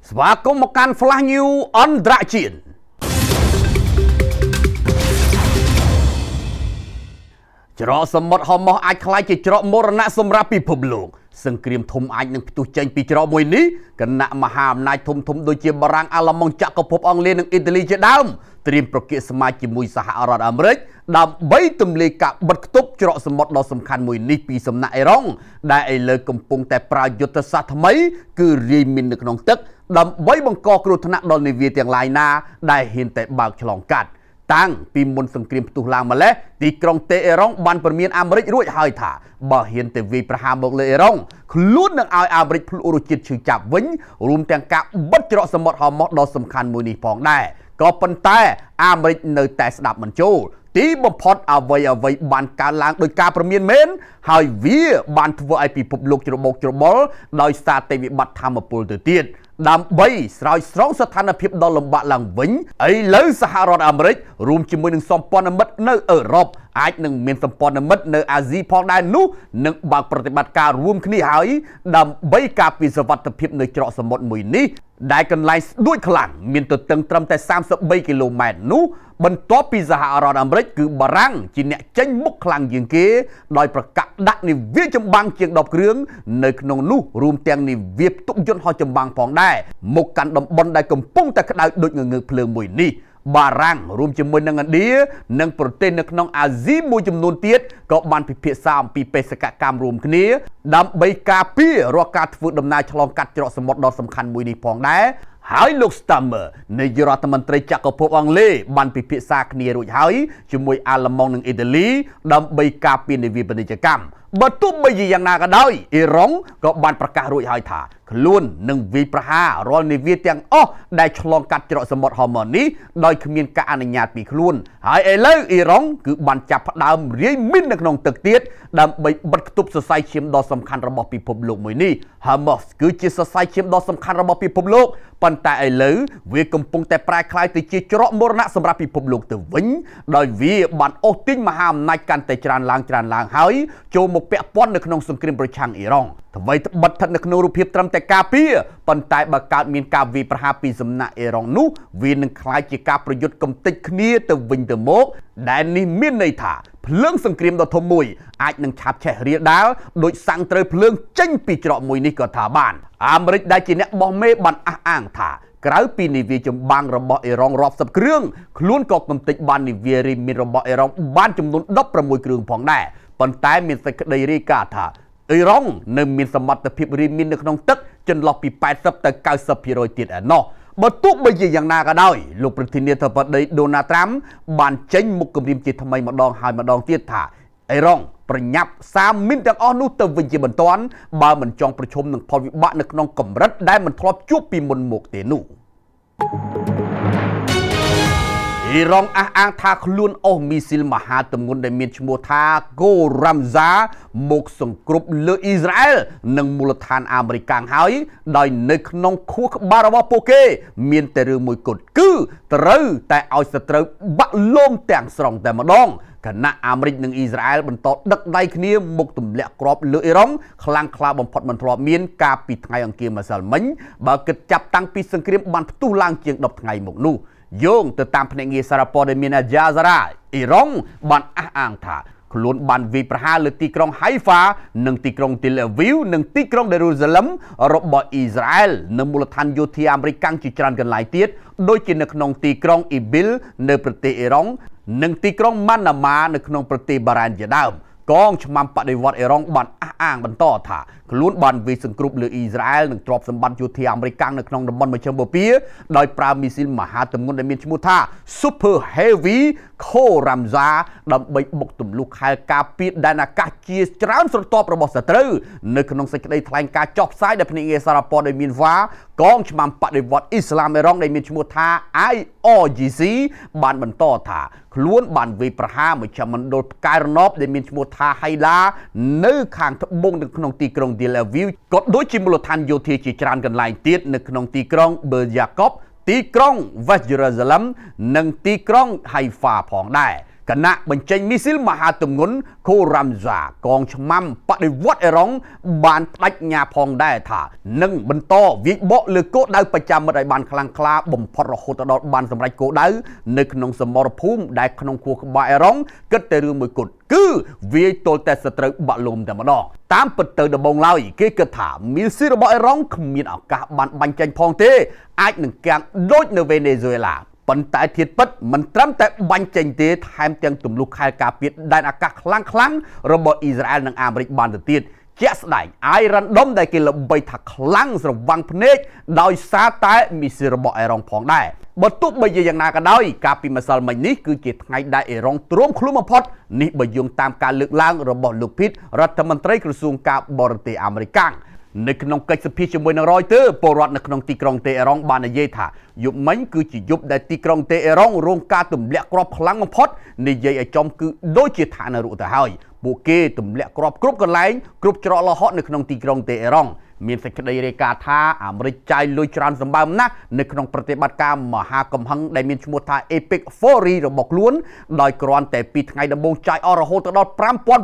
ស្វាគមន៍មកកាន់ Flash News អន្តរជាតិច្រកសមុទ្រហោម៉ោះអាចក្លាយជាច្រកមរណៈសម្រាប់ពិភពលោកសង្គ្រាមធំអាចនឹងផ្ទុះចេញពីច្រកមួយនេះគណៈមហាអំណាចធំដូចជាបារាំងអាល្លឺម៉ង់ចក្រភពអង់គ្លេសនិងអ៊ីតាលីជាដើមត្រៀមប្រគល់ស្មារតីជាមួយសហរដ្ឋអាមេរិកដើម្បីទម្លាយការបិទគប់ច្រកសមុទ្រដ៏សំខាន់មួយនេះពីសំណាក់អេរ៉ុងដែលឥឡូវកំពុងតែប្រើយុទ្ធសាស្ត្រថ្មីគឺរាយមាននៅក្នុងទឹកដើម្បីបង្កគ្រោះថ្នាក់ដល់នាវាទាំងឡាយណាដែលហ៊ានតែបើកឆ្លងកាត់តាំងពីមុនសង្គ្រាមផ្ទុះឡើងម្លេះទីក្រុងតេអេរ៉ុងបានព្រមានអាមេរិករួចហើយថាបើហ៊ានទៅវាយប្រហារមកលើអេរ៉ុងខ្លួននឹងឲ្យអាមេរិកភ្លុករសជាតិឈឺចាប់វិញរួមទាំងការបិទច្រកសមុទ្រហោម៉ោះដ៏សំខាន់មួយនេះផងដែរក៏ប៉ុន្តែអាមេរិកនៅតែស្ដាប់មិនចូលទីបំផុតអ្វីបានកើតឡើងដោយការព្រមានមែនហើយវាបានធ្វើឲ្យពិភពលោកច្របូកច្របល់ដោយសារតែវិបត្តិធម្មពលទៅទៀតដើម្បីស្រោចស្រង់ស្ថានភាពដ៏លំបាកឡើងវិញឥឡូវសហរដ្ឋអាមេរិករួមជាមួយនឹងសម្ព័ន្ធមិត្តនៅអឺរ៉ុបអាចនឹងមានសម្ព័ន្ធមិត្តនៅអាស៊ីផងដែរនោះនឹងបើកប្រតិបត្តិការរួមគ្នាហើយដើម្បីការពារសុវត្ថិភាពនៅច្រកសមុទ្រមួយនេះដែលកន្លែងស្ដួចខ្លាំងមានទទឹងត្រឹមតែ33គីឡូម៉ែត្រនោះបន្ទាប់ពីសហរដ្ឋអាមេរិកគឺបារាំងជាអ្នកចេញមុខខ្លាំងជាងគេដោយប្រកាសដាក់នាវាចម្បាំងជាង10គ្រឿងនៅក្នុងនោះរួមទាំងនាវាផ្ទុកយន្តហោះចម្បាំងផងដែរមកកាន់តំបន់ដែលកំពុងតែក្តៅដូចងងើកភ្លើងមួយនេះបារាំងរួមជាមួយនឹងឥណ្ឌានិងប្រទេសនៅក្នុងអាស៊ីមួយចំនួនទៀតក៏បានពិភាក្សាអំពីបេសកកម្មរួមគ្នាដើម្បីការពាររាល់ការធ្វើដំណើរឆ្លងកាត់ច្រកសមុទ្រដ៏សំខាន់មួយនេះផងដែរហើយលោក Stammer នាយករដ្ឋមន្ត្រីចក្រភពអង់គ្លេសបានពិភាក្សាគ្នារួចហើយជាមួយអាល្លឺម៉ង់និងអ៊ីតាលីដើម្បីការពារនាវាពាណិជ្ជកម្មបើទោះបីជាយ៉ាងណាក៏ដោយអ៊ីរ៉ុងក៏បានប្រកាសរួចហើយថាខ្លួននឹងវាយប្រហាររាល់នាវាទាំងអស់ដែលឆ្លងកាត់ច្រកសមុទ្រហោម៉ោះនេះដោយគ្មានការអនុញ្ញាតពីខ្លួនហើយឥឡូវអ៊ីរ៉ុងគឺបានចាប់ផ្ដើមរាយមីននៅក្នុងទឹកទៀតដើម្បីបិទគប់សរសៃឈាមដ៏សំខាន់របស់ពិភពលោកមួយនេះ Hamas គឺជាសរសៃឈាមដ៏សំខាន់របស់ពិភពលោកប៉ុន្តែឥឡូវវាកំពុងតែប្រែក្លាយទៅជាច្រកមរណៈសម្រាប់ពិភពលោកទៅវិញដោយវាបានអូសទាញមហាអំណាចកាន់តែច្រើនឡើងហើយចូលមកពាក់ព័ន្ធនៅក្នុងសង្គ្រាមប្រឆាំងអ៊ីរ៉ុងអ្វីត្បិតស្ថិតនៅក្នុងរូបភាពត្រឹមតែការពារប៉ុន្តែបើកើតមានការវាយប្រហារពីសំណាក់អ៊ីរ៉ុងនោះវានឹងក្លាយជាការប្រយុទ្ធកំទេចគ្នាទៅវិញទៅមកដែលនេះមានន័យថាភ្លើងសង្គ្រាមដ៏ធំមួយអាចនឹងឆាបឆេះរាលដាលដោយសាំងត្រូវភ្លើងចេញពីច្រកមួយនេះក៏ថាបានអាមេរិកដែលជាអ្នកបោះមេបានអះអាងថាក្រៅពីនាវាចម្បាំងរបស់អ៊ីរ៉ុងរាប់សិបគ្រឿងខ្លួនក៏កំទេចបាននាវារីមីនរបស់អ៊ីរ៉ុងបានចំនួន16គ្រឿងផងដែរប៉ុន្តែមានសេចក្តីរាយការណ៍ថាអ៊ីរ៉ុងនៅមានសមត្ថភាពរីមីននៅក្នុងទឹកចន្លោះពី80ទៅ90% ទៀតឯណោះបើទោះបីជាយ៉ាងណាក៏ដោយលោកប្រធានាធិបតីដូណាល់ត្រាំបានចេញមុខគម្រាមជាថ្មីម្ដងហើយម្ដងទៀតថាអ៊ីរ៉ុងប្រញាប់សារមីនទាំងអស់នោះទៅវិញជាបន្ទាន់បើមិនចង់ប្រឈមនឹងផលវិបាកនៅក្នុងកម្រិតដែលមិនធ្លាប់ជួបពីមុនមកទេនោះអ៊ីរ៉ុងអះអាងថាខ្លួនអូសមីស៊ីលមហាទម្ងន់ដែលមានឈ្មោះថា Go Ramza មកសង្គ្រប់លើអ៊ីស្រាអែលនិងមូលដ្ឋានអាមេរិកហើយដោយនៅក្នុងខួរក្បាលរបស់ពួកគេមានតែរឿងមួយគត់គឺត្រូវតែឲ្យសត្រូវបាក់លងទាំងស្រុងតែម្ដងគណៈអាមេរិកនិងអ៊ីស្រាអែលបន្តដឹកដៃគ្នាមកទម្លាក់គ្រាប់លើអ៊ីរ៉ុងខ្លាំងក្លាបំផុតមិនធ្លាប់មានកាលពីថ្ងៃអង្គារម្សិលមិញបើគិតចាប់តាំងពីសង្គ្រាមបានផ្ទុះឡើងជាង10ថ្ងៃមកនោះយោងទៅតាមភ្នាក់ងារសារព័ត៌មានអាយ៉ាសារ៉ាអ៊ីរ៉ុងបានអះអាងថាខ្លួនបានវាយប្រហារលើទីក្រុង Haifa និងទីក្រុង Tel Aviv និងទីក្រុង Jerusalem របស់អ៊ីស្រាអែលនៅមូលដ្ឋានយោធាអាមេរិកជាច្រើនកន្លែងទៀតដូចជានៅក្នុងទីក្រុង Ibil នៅប្រទេសអ៊ីរ៉ុងនិងទីក្រុង Manama នៅក្នុងប្រទេសបារ៉ែនជាដើមកងឆ្មាំបដិវត្តអ៊ីរ៉ុងបានអះអាងបន្តថាខ្លួនបានវាយសង្គ្រប់លើអ៊ីស្រាអែលនិងទ្រព្យសម្បត្តិយោធាអាមេរិកនៅក្នុងតំបន់មជ្ឈិមបូព៌ាដោយប្រើមីស៊ីលមហាទម្ងន់ដែលមានឈ្មោះថា Super Heavy Go Ramza ដើម្បីបុកទម្លុះខែលការពារដែនអាកាសជាច្រើនស្រទាប់របស់សត្រូវនៅក្នុងសេចក្តីថ្លែងការណ៍ចុះផ្សាយដោយភ្នាក់ងារសារព័ត៌មាន VA កងឆ្មាំបដិវត្តអ៊ីស្លាមអ៊ីរ៉ុងដែលមានឈ្មោះថា IRGC បានបន្តថាខ្លួនបានវាយប្រហារមជ្ឈមណ្ឌលផ្កាយរណបដែលមានឈ្មោះថា Haila នៅខាងត្បូងនៅក្នុងទីក្រុង Tel Aviv ក៏ដូចជាមូលដ្ឋានយោធាជាច្រើនកន្លែងទៀតនៅក្នុងទីក្រុង Ber Yaakov ទីក្រុង West Jerusalem និងទីក្រុង Haifa ផងដែរ គណៈបញ្ចេញមីស៊ីលមហាទម្ងន់កូរ៉ាំហ្សាកងឆ្មាំបដិវត្តអេរ៉ុងបានបដិញ្ញាផងដែរថានឹងបន្តវាយបកលើគោលដៅប្រចាំមិត្តឲ្យបានខ្លាំងក្លាបំផុតរហូតដល់បានសម្រេចគោលដៅនៅក្នុងសមរភូមិដែលក្នុងខួរក្បាលអេរ៉ុងគិតតែរឿងមួយគត់គឺវាយទល់តែសត្រូវបាក់លុំតែម្ដងតាមពិតទៅដំបងឡើយគេគិតថាមីស៊ីលរបស់អេរ៉ុងគ្មានឱកាសបានបាញ់ចេញផងទេអាចនឹងកាំងដូចនៅវេណេស៊ុយឡាប៉ុន្តែធៀបពិតមិនត្រឹមតែបាញ់ចេញទេថែមទាំងទម្លុះខែលការពារដែនអាកាសខ្លាំងរបស់អ៊ីស្រាអែលនិងអាមេរិកបានទៅទៀតជាក់ស្ដែង Iron Dome ដែលគេល្បីថាខ្លាំងស្រវាំងភ្នែកដោយសារតែមីស៊ីលរបស់អេរ៉ុងផងដែរបើទោះបីជាយ៉ាងណាក៏ដោយការពីម្សិលមិញនេះគឺជាថ្ងៃដែលអេរ៉ុងទ្រាំខ្លួនបំផុតនេះបើយោងតាមការលើកឡើងរបស់លោកភីតរដ្ឋមន្ត្រីក្រសួងការបរទេសអាមេរិកនៅក្នុងកិច្ចសភាជាមួយនឹងរយទ័រពលរដ្ឋនៅក្នុងទីក្រុងតេអេរ៉ុងបាននិយាយថាយប់មិញគឺជាយប់ដែលទីក្រុងតេអេរ៉ុងរងការទម្លាក់គ្រាប់ខ្លាំងបំផុតនិយាយឲ្យចំគឺដូចជាឋាននរកទៅហើយពួកគេទម្លាក់គ្រាប់គ្រប់កន្លែងគ្រប់ច្រកលោហកនៅក្នុងទីក្រុងតេអេរ៉ុងមានសេចក្តីរាយការណ៍ថាអាមេរិកចាយលុយច្រើនសម្បើមណាស់នៅក្នុងប្រតិបត្តិការមហាកំហឹងដែលមានឈ្មោះថា Epic Fury របស់ខ្លួនដោយគ្រាន់តែ2ថ្ងៃដំបូងចាយអស់រហូតដល់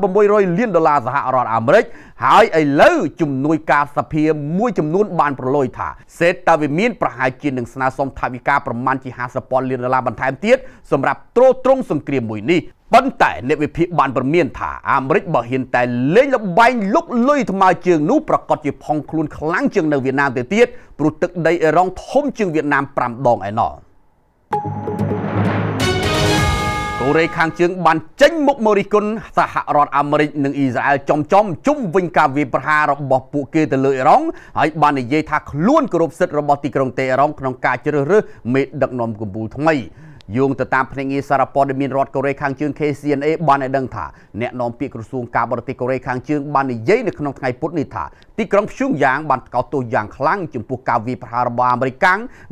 $5,600 លានសហរដ្ឋអាមេរិកហើយឥឡូវជំនួយការសភាមួយចំនួនបានប្រឡូយថាសេតតាវិមានប្រហែលជានឹងស្នើសុំថវិកាប្រមាណជា$50,000 លានបន្ថែមទៀតសម្រាប់ទ្រទ្រង់សង្គ្រាមមួយនេះប៉ុន្តែអ្នកវិភាគបានព្រមានថាអាមេរិកបើហ៊ានតែលេងល្បែងលុកលុយថ្មើរជើងនោះប្រកាសជាផុងខ្លួនខ្លាំងជាងនៅវៀតណាមទៅទៀតព្រោះទឹកដីអេរ៉ុងធំជាងវៀតណាម5 ដងឯណោះកូរ៉េខាងជើងបានចេញមុខមករិះគន់សហរដ្ឋអាមេរិកនិងអ៊ីស្រាអែលចំជុំវិញការវាយប្រហាររបស់ពួកគេទៅលើអេរ៉ុងហើយបាននិយាយថាខ្លួនគោរពសិទ្ធិរបស់ទីក្រុងតេអេរ៉ុងក្នុងការជ្រើសរើសមេដឹកនាំកម្ពុជាថ្មីយោងទៅតាមភ្នាក់ងារសារព័ត៌មានរដ្ឋកូរ៉េខាងជើង KCNA បានឲ្យដឹងថាអ្នកនាំពាក្យក្រសួងការបរទេសកូរ៉េខាងជើងបាននិយាយនៅក្នុងថ្ងៃពុធនេះថាទីក្រុងព្យុងយ៉ាងបានកោតទោសយ៉ាងខ្លាំងចំពោះការវាយប្រហាររបស់អាមេរិក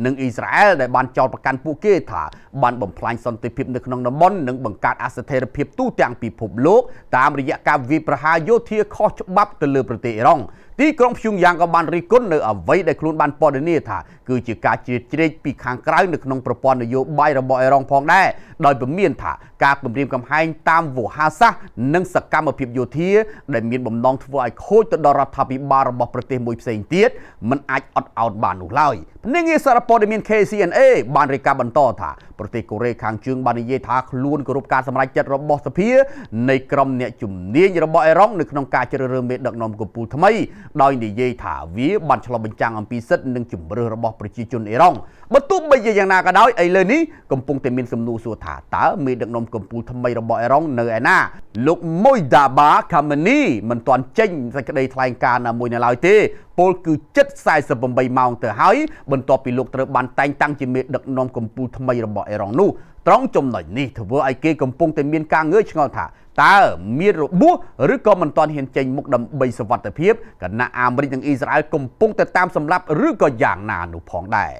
និងអ៊ីស្រាអែលដែលបានចោទប្រកាន់ពួកគេថាបានបំផ្លាញសន្តិភាពនៅក្នុងតំបន់និងបង្កើតអស្ថិរភាពទូទាំងពិភពលោកតាមរយៈការវាយប្រហារយោធាខុសច្បាប់ទៅលើប្រទេសអ៊ីរ៉ង់ទីក្រុងព្យុងយ៉ាងក៏បានរិះគន់នៅអ្វីដែលខ្លួនបានព័ត៌នាថាគឺជាការជ្រៀតជ្រែកពីខាងក្រៅនៅក្នុងប្រព័ន្ធនយោបាយរបស់អេរ៉ុងផងដែរដោយពមៀនថាការគំរាមកំហែងតាមវោហារសាស្ត្រនិងសកម្មភាពយោធាដែលមានបំណងធ្វើឲ្យខូចទៅដល់រដ្ឋាភិបាលរបស់ប្រទេសមួយផ្សេងទៀតមិនអាចអត់ឱនបាននោះឡើយភ្នាក់ងារសារព័ត៌មាន KCNA បានរាយការណ៍បន្តថាប្រទេសកូរ៉េខាងជើងបាននិយាយថាខ្លួនគោរពការសម្រេចចិត្តរបស់សភានៃក្រុមអ្នកជំនាញរបស់អេរ៉ុងនៅក្នុងការជ្រើសរើសមេដឹកនាំកម្ពុជាថ្មីដោយនិយាយថាវាបានឆ្លុះបញ្ចាំងអំពីសិទ្ធិនិងជំរឿនរបស់ប្រជាជនអេរ៉ុងបើទោះបីជាយ៉ាងណាក៏ដោយឥឡូវនេះកំពុងតែមានសំណួរសួរថាតើមេដឹកនាំកម្ពុជាថ្មីរបស់អេរ៉ុងនៅឯណាលោកម៉ុយដាបាខាម៉ានីមិនទាន់ចេញសេចក្តីថ្លែងការណ៍ណាមួយនៅឡើយទេពលគឺជិត48ម៉ោងទៅហើយបន្ទាប់ពីលោកត្រូវបានតែងតាំងជាមេដឹកនាំកម្ពុជាថ្មីរបស់អេរ៉ុងនោះត្រង់ចំណុចនេះធ្វើឲ្យគេកំពុងតែមានការងឿឆ្ងល់ថាតើមានរបួសឬក៏មិនទាន់ហ៊ានចេញមុខដើម្បីសុវត្ថិភាពគណៈអាមេរិកនិងអ៊ីស្រាអែលកំពុងតែតាមសម្លាប់ឬក៏យ៉ាងណានោះផងដែរ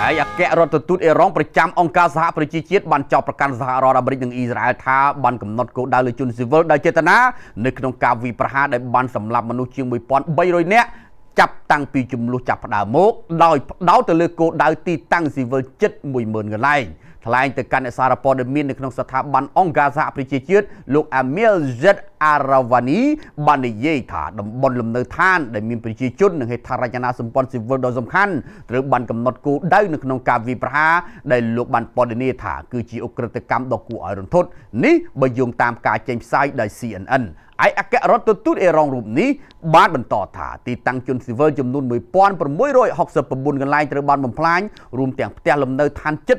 ហើយអគ្គរដ្ឋទូតអេរ៉ុងប្រចាំអង្គការសហប្រជាជាតិបានចោទប្រកាន់សហរដ្ឋអាមេរិកនិងអ៊ីស្រាអែលថាបានកំណត់គោលដៅលើជនស៊ីវិលដោយចេតនានៅក្នុងការវាយប្រហារដែលបានសម្លាប់មនុស្សជាង1300នាក់ចាប់តាំងពីចំនួនចាប់ផ្ដើមមកដោយផ្ដោតទៅលើគោលដៅទីតាំងស៊ីវិលជិត 10000 កន្លែងថ្លែងទៅកាន់អ្នកសារព័ត៌មាននៅក្នុងស្ថាប័នអង្គការសហប្រជាជាតិលោក Amir Zaid Aravani បាននិយាយថាតំបន់លំនៅឋានដែលមានប្រជាជននិងហេដ្ឋារចនាសម្ព័ន្ធស៊ីវិលដ៏សំខាន់ត្រូវបានកំណត់គោលដៅនៅក្នុងការវាយប្រហារដែលលោកបានព័ត៌នាថាគឺជាឧក្រិដ្ឋកម្មដ៏គួរឲ្យរន្ធត់នេះបើយោងតាមការចេញផ្សាយដោយ CNNឯអគ្គរដ្ឋទូតអេរ៉ុងរូបនេះបានបន្តថាទីតាំងជនស៊ីវិលចំនួន1669 កន្លែងត្រូវបានបំផ្លាញរួមទាំងផ្ទះលំនៅឋានជិត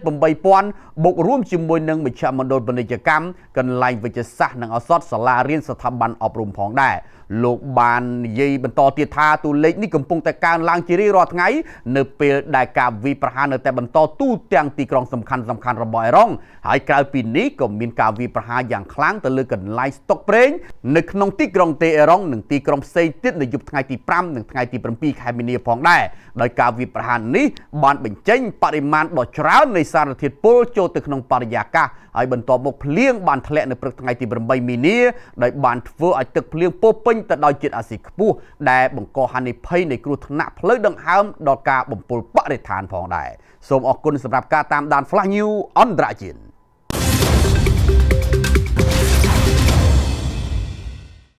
8000 បូករួមជាមួយនឹងមជ្ឈមណ្ឌលពាណិជ្ជកម្មកន្លែងវិទ្យាសាស្ត្រនិងឱសថសាលារៀនស្ថាប័នអប់រំផងដែរលោកបាននិយាយបន្តទៀតថាតួលេខនេះកំពុងតែកើនឡើងជារៀងរាល់ថ្ងៃនៅពេលដែលការវាយប្រហារនៅតែបន្តទូទាំងទីក្រុងសំខាន់ៗរបស់អេរ៉ុងហើយក្រៅពីនេះក៏មានការវាយប្រហារយ៉ាងខ្លាំងទៅលើកន្លែងស្តុកប្រេងនៅក្នុងទីក្រុងតេអេរ៉ុងនិងទីក្រុងផ្សេង ទៀតនៅយប់ថ្ងៃទី5និងថ្ងៃទី7ខែមីនាផងដែរដោយការវាយប្រហារនេះបានបញ្ចេញបរិមាណដ៏ច្រើននៃសារធាតុពុលចូលទៅក្នុងបរិយាកាសហើយបន្ទាប់មកភ្លៀងបានធ្លាក់នៅព្រឹកថ្ងៃទី8មីនាដោយបានធ្វើឲ្យទឹកភ្លៀងពោពេញទៅដោយជាតិអាស៊ីតខ្ពស់ដែលបង្កហានិភ័យនៃគ្រោះថ្នាក់ផ្លូវដង្ហើមដល់ការបំពុលបរិស្ថានផងដែរសូមអរគុណសម្រាប់ការតាមដាន Flash News អន្តរជាតិ